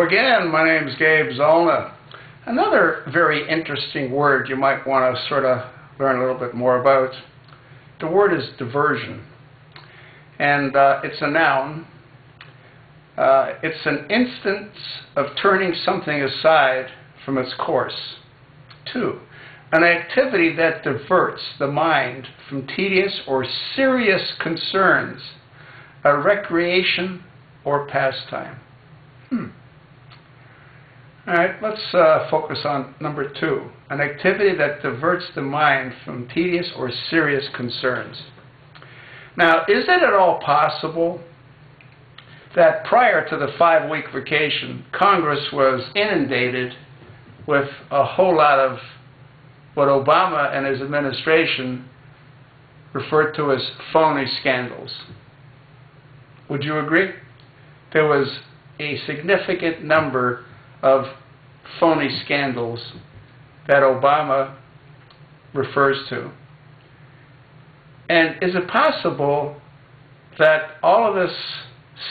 Again, my name is Gabe Zollner. Another very interesting word you might want to sort of learn a little bit more about. The word is diversion, and it's a noun. It's an instance of turning something aside from its course. 2, an activity that diverts the mind from tedious or serious concerns, a recreation or pastime. All right, let's focus on number 2, an activity that diverts the mind from tedious or serious concerns. Now, is it at all possible that prior to the 5-week vacation, Congress was inundated with a whole lot of what Obama and his administration referred to as phony scandals? Would you agree? There was a significant number of phony scandals that Obama refers to. And is it possible that all of this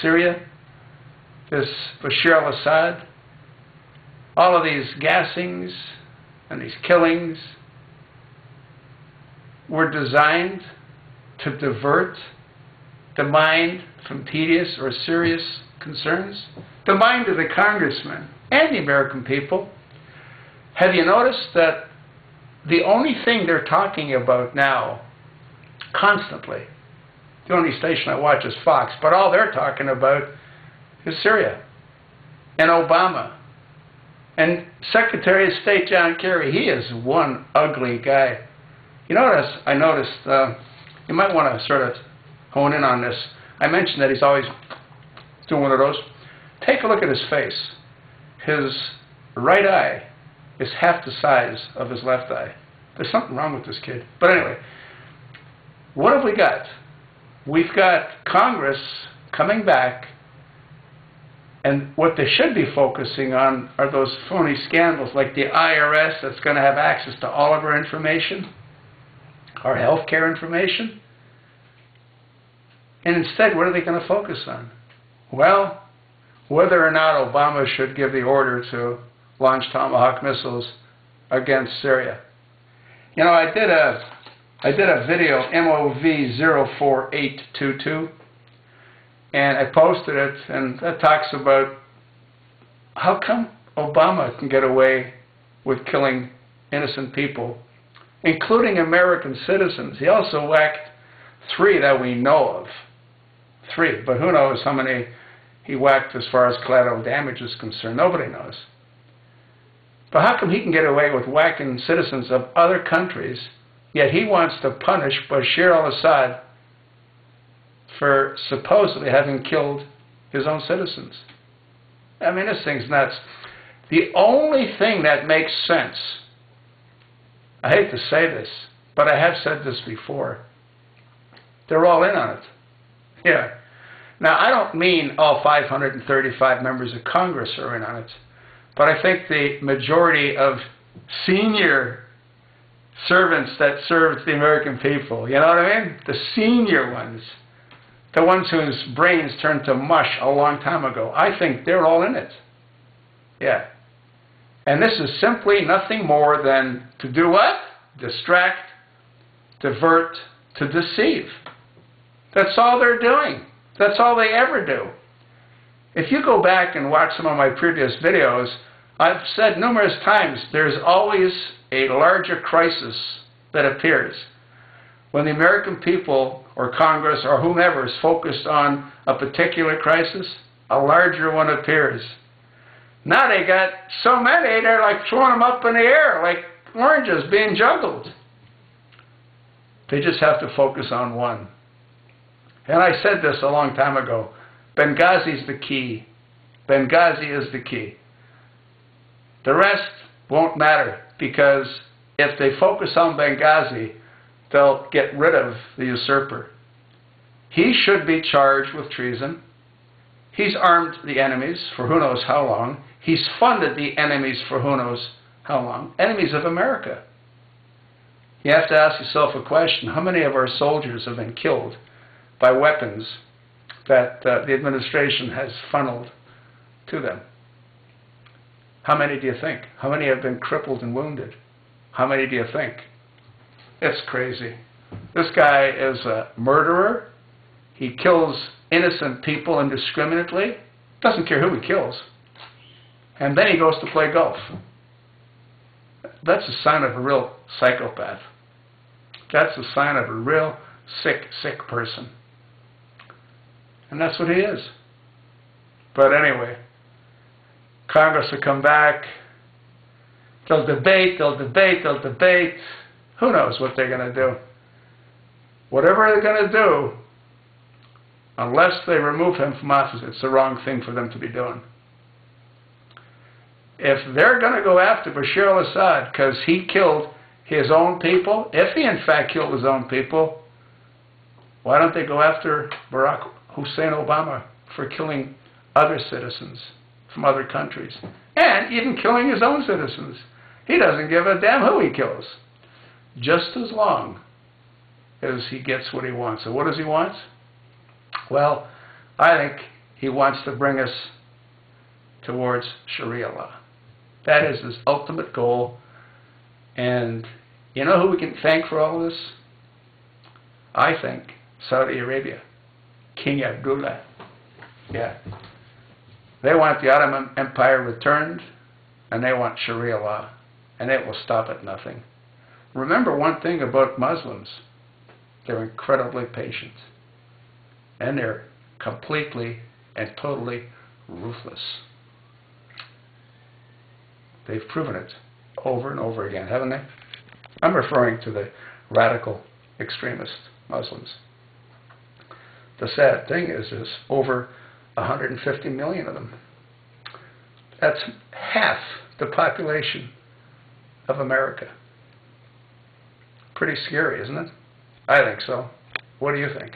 Syria, this Bashir al-Assad, all of these gassings and these killings were designed to divert the mind from tedious or serious concerns? The mind of the congressman and the American people. Have you noticed that the only thing they're talking about now, constantly, the only station I watch is Fox, but all they're talking about is Syria and Obama. And Secretary of State John Kerry, he is one ugly guy. You notice, I noticed, you might want to sort of hone in on this. I mentioned that he's always doing one of those. Take a look at his face. His right eye is half the size of his left eye. There's something wrong with this kid. But anyway, what have we got? We've got Congress coming back, and what they should be focusing on are those phony scandals like the IRS that's going to have access to all of our information, our health care information. And instead, what are they going to focus on? Well, whether or not Obama should give the order to launch Tomahawk missiles against Syria. You know, I did a video, MOV04824, and I posted it, and that talks about how come Obama can get away with killing innocent people, including American citizens. He also whacked 3 that we know of. 3, but who knows how many he whacked as far as collateral damage is concerned. Nobody knows. But how come he can get away with whacking citizens of other countries, yet he wants to punish Bashir al-Assad for supposedly having killed his own citizens? I mean, this thing's nuts. The only thing that makes sense, I hate to say this, but I have said this before, they're all in on it. Yeah. Now, I don't mean all 535 members of Congress are in on it, but I think the majority of senior servants that served the American people, you know what I mean? The senior ones, the ones whose brains turned to mush a long time ago, I think they're all in it. Yeah. And this is simply nothing more than to do what? Distract, divert, to deceive. That's all they're doing. That's all they ever do. If you go back and watch some of my previous videos, I've said numerous times, there's always a larger crisis that appears. When the American people or Congress or whomever is focused on a particular crisis, a larger one appears. Now they got so many, they're like throwing them up in the air like oranges being juggled. They just have to focus on one. And I said this a long time ago. Benghazi's the key. Benghazi is the key. The rest won't matter, because if they focus on Benghazi, they'll get rid of the usurper. He should be charged with treason. He's armed the enemies for who knows how long. He's funded the enemies for who knows how long. Enemies of America. You have to ask yourself a question. How many of our soldiers have been killed by weapons that the administration has funneled to them? How many do you think? How many have been crippled and wounded? How many do you think? It's crazy. This guy is a murderer. He kills innocent people indiscriminately. Doesn't care who he kills. And then he goes to play golf. That's a sign of a real psychopath. That's a sign of a real sick person. And that's what he is. But anyway, Congress will come back. They'll debate. Who knows what they're going to do? Whatever they're going to do, unless they remove him from office, it's the wrong thing for them to be doing. If they're going to go after Bashir al-Assad because he killed his own people, if he in fact killed his own people, why don't they go after Barack Hussein Obama for killing other citizens from other countries? And even killing his own citizens. He doesn't give a damn who he kills. Just as long as he gets what he wants. So what does he want? Well, I think he wants to bring us towards Sharia law. That is his ultimate goal. And you know who we can thank for all of this? I think Saudi Arabia. King Abdullah. Yeah. They want the Ottoman Empire returned, and they want Sharia law. And it will stop at nothing. Remember one thing about Muslims. They're incredibly patient. And they're completely and totally ruthless. They've proven it over and over again, haven't they? I'm referring to the radical extremist Muslims. The sad thing is there's over 150 million of them. That's half the population of America. Pretty scary, isn't it? I think so. What do you think?